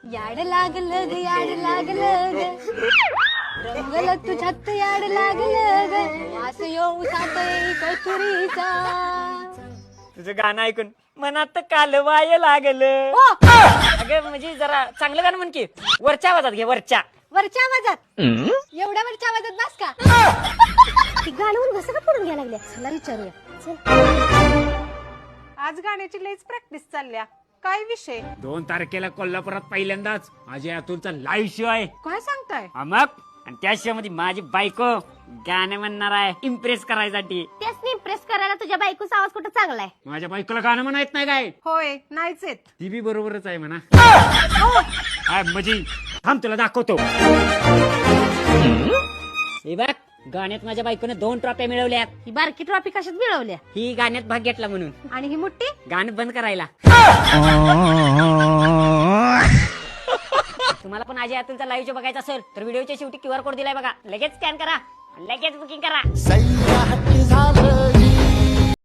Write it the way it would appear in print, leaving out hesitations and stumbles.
याड लागलं ग याड लागलं ग रंगल तुझ्यात याड लागलं ग वास येऊ सातई कस्तुरीचा. तुझं गाणं ऐकून मनात कालवाय लागलं. ओ, अगं म्हणजे जरा चांगलं गाणं म्हण की. वरच्या आवाजात घे वरच्या. वरच्या आवाजात एवढ्या वरच्या आवाजात बस का? ती गाणं कसं का पडून घ्यायला लागल्या? चला विचारूया. चल. आज गाण्याची लईच प्रॅक्टिस चालल्या. काय विषय? 2 तारखेला कोल्हापुरात पहिल्यांदाच माझ्या अतुलचा लाईव्ह शो आहे. काय सांगताय? मग आणि त्या शो मध्ये माझी बायको गाणं म्हणणार आहे इम्प्रेस करायसाठी. त्याच इम्प्रेस करायला तुझ्या बायकोचा आवाज कुठं चांगला आहे? माझ्या बायकोला गाणं म्हणा येत नाही काय? होय, नाहीच येत. ती बी बरोबरच आहे म्हणा. म्हणजे थांब तुला दाखवतो. हे बघ गाण्यात माझ्या बायकोने 2 ट्रॉफ्या मिळवल्यात. ही बारकी ट्रॉफी कशात मिळवल्या? ही गाण्यात भाग घेतला म्हणून. आणि ही मोठी? गाणं बंद करायला. तुम्हाला पण अजय अतुलचा लाईव्ह शो बघायचा असेल तर व्हिडिओच्या शेवटी QR कोड दिलाय बघा. लगेच स्कॅन करा, लगेच बुकिंग करा.